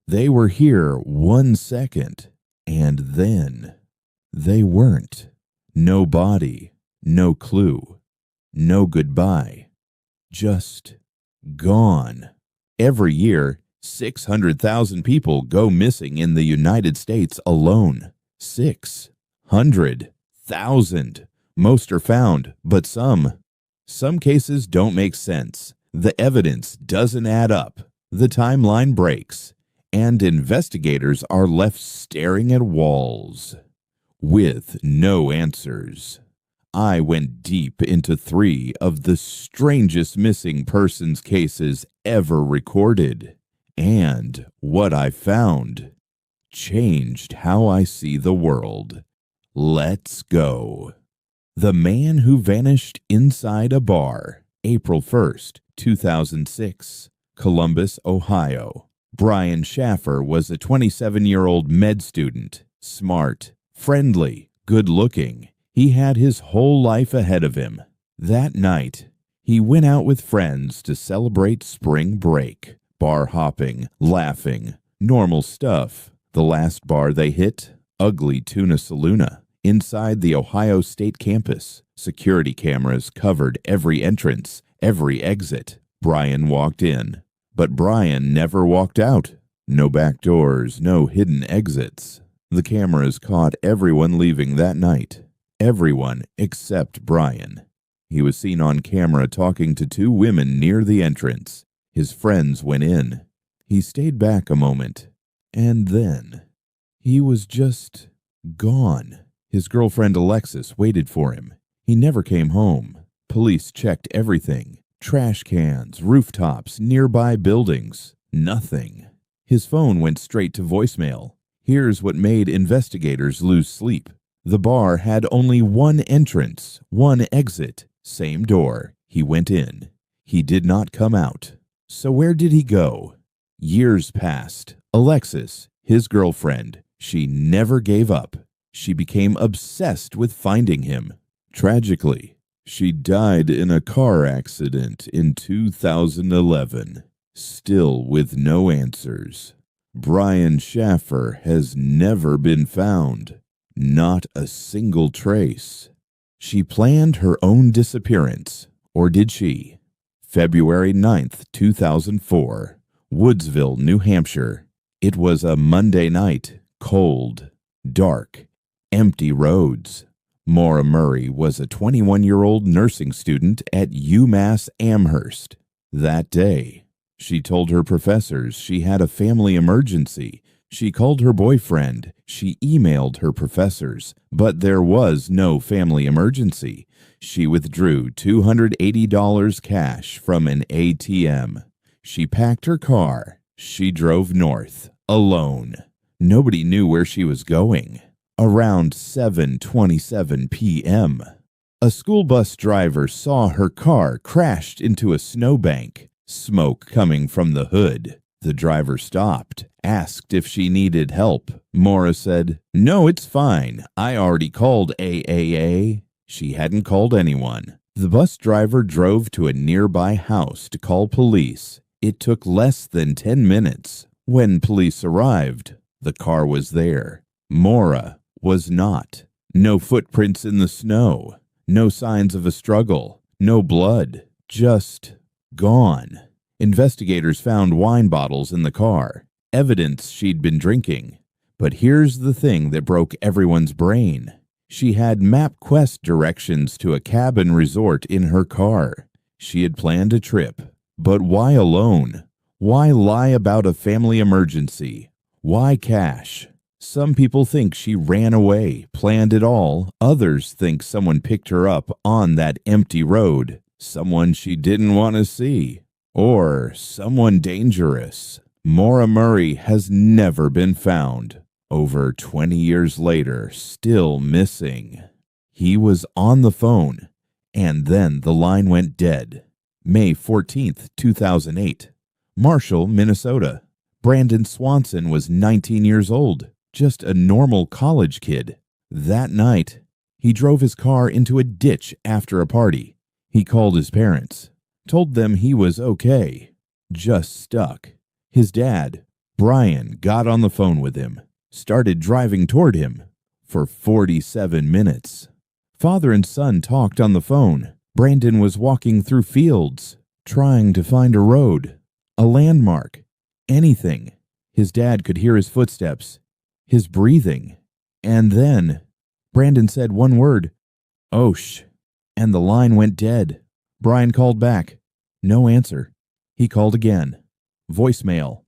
They were here 1 second, and then they weren't. No body, no clue, no goodbye. Just gone. Every year, 600,000 people go missing in the United States alone. 600,000. Most are found, but some cases don't make sense. The evidence doesn't add up. The timeline breaks, and investigators are left staring at walls with no answers. I went deep into 3 of the strangest missing persons cases ever recorded, and what I found changed how I see the world. Let's go. The Man Who Vanished Inside a Bar, April 1st, 2006, Columbus, Ohio. Brian Shaffer was a 27-year-old med student, smart, friendly, good-looking. He had his whole life ahead of him. That night, he went out with friends to celebrate spring break. Bar hopping, laughing, normal stuff. The last bar they hit, Ugly Tuna Saloona, inside the Ohio State campus. Security cameras covered every entrance, every exit. Brian walked in, but Brian never walked out. No back doors, no hidden exits. The cameras caught everyone leaving that night. Everyone except Brian. He was seen on camera talking to 2 women near the entrance. His friends went in. He stayed back a moment, and then he was just gone. His girlfriend Alexis waited for him. He never came home. Police checked everything. Trash cans, rooftops, nearby buildings. Nothing. His phone went straight to voicemail. Here's what made investigators lose sleep. The bar had only 1 entrance, 1 exit, same door. He went in. He did not come out. So where did he go? Years passed. Alexis, his girlfriend, she never gave up. She became obsessed with finding him. Tragically, she died in a car accident in 2011, still with no answers. Brian Shaffer has never been found. Not a single trace. She planned her own disappearance, or did she? February 9th, 2004, Woodsville, New Hampshire. It was a Monday night, cold, dark, empty roads. Maura Murray was a 21-year-old nursing student at UMass Amherst. That day, she told her professors she had a family emergency. She called her boyfriend. She emailed her professors, but there was no family emergency. She withdrew $280 cash from an ATM. She packed her car. She drove north, alone. Nobody knew where she was going. Around 7:27 p.m., a school bus driver saw her car crashed into a snowbank, smoke coming from the hood. The driver stopped, asked if she needed help. Maura said, "No, it's fine. I already called AAA." She hadn't called anyone. The bus driver drove to a nearby house to call police. It took less than 10 minutes. When police arrived, the car was there. Maura was not. No footprints in the snow. No signs of a struggle. No blood. Just gone. Investigators found wine bottles in the car, evidence she'd been drinking. But here's the thing that broke everyone's brain. She had MapQuest directions to a cabin resort in her car. She had planned a trip. But why alone? Why lie about a family emergency? Why cash? Some people think she ran away, planned it all. Others think someone picked her up on that empty road, someone she didn't want to see. Or someone dangerous. Maura Murray has never been found. Over 20 years later, still missing. He was on the phone, and then the line went dead. May 14th, 2008. Marshall, Minnesota. Brandon Swanson was 19 years old, just a normal college kid. That night, he drove his car into a ditch after a party. He called his parents. Told them he was okay, just stuck. His dad, Brian got on the phone with him, started driving toward him for 47 minutes. Father and son talked on the phone. Brandon was walking through fields, trying to find a road, a landmark, anything. His dad could hear his footsteps, his breathing. And then Brandon said one word, "Osh," and the line went dead. Brian called back. No answer. He called again. Voicemail.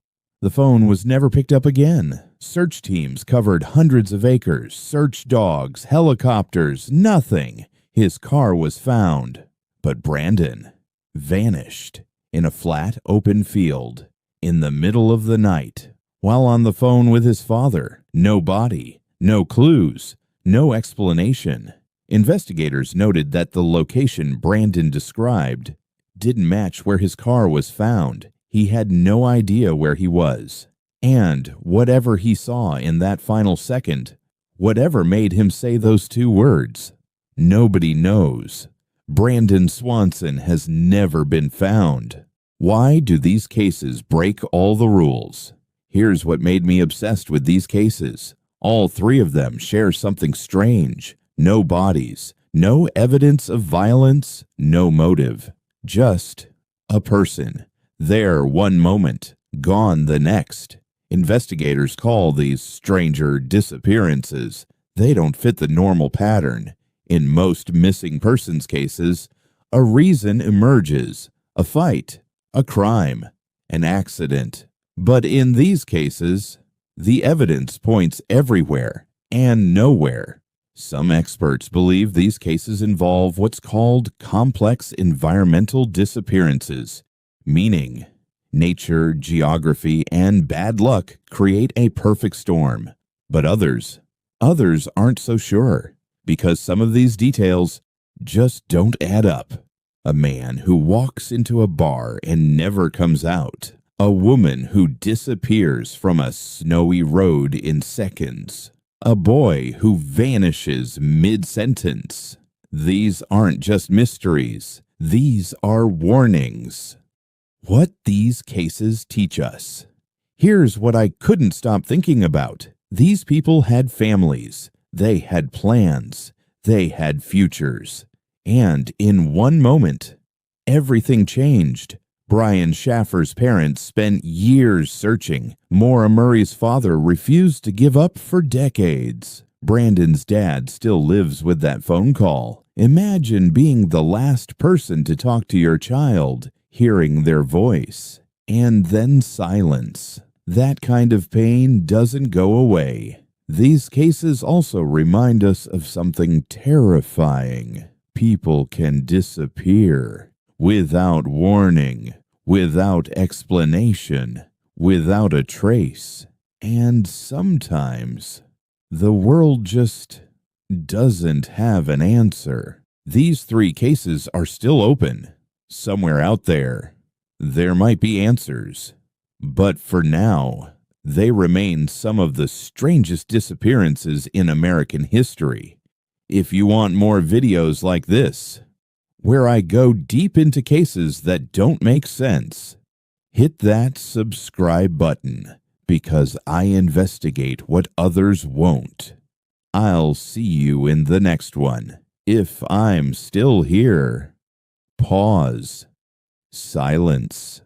The phone was never picked up again. Search teams covered hundreds of acres, search dogs, helicopters, nothing. His car was found, but Brandon vanished in a flat, open field in the middle of the night. While on the phone with his father, no body, no clues, no explanation. Investigators noted that the location Brandon described didn't match where his car was found. He had no idea where he was. And whatever he saw in that final second, whatever made him say those two words, nobody knows. Brandon Swanson has never been found. Why do these cases break all the rules? Here's what made me obsessed with these cases. All three of them share something strange. No bodies, no evidence of violence, no motive. Just a person. There one moment, gone the next. Investigators call these stranger disappearances. They don't fit the normal pattern. In most missing persons cases, a reason emerges, a fight, a crime, an accident. But in these cases, the evidence points everywhere and nowhere. Some experts believe these cases involve what's called complex environmental disappearances, meaning nature, geography, and bad luck create a perfect storm. But others aren't so sure, because some of these details just don't add up. A man who walks into a bar and never comes out. A woman who disappears from a snowy road in seconds. A boy who vanishes mid-sentence. These aren't just mysteries. These are warnings. What these cases teach us. Here's what I couldn't stop thinking about. These people had families. They had plans. They had futures. And in one moment, everything changed. Brian Shaffer's parents spent years searching. Maura Murray's father refused to give up for decades. Brandon's dad still lives with that phone call. Imagine being the last person to talk to your child, hearing their voice, and then silence. That kind of pain doesn't go away. These cases also remind us of something terrifying. People can disappear without warning, without explanation, without a trace. And sometimes the world just doesn't have an answer. These three cases are still open. Somewhere out there might be answers. But for now, they remain some of the strangest disappearances in American history. If you want more videos like this, where I go deep into cases that don't make sense, hit that subscribe button, because I investigate what others won't. I'll see you in the next one. If I'm still here. Pause. Silence.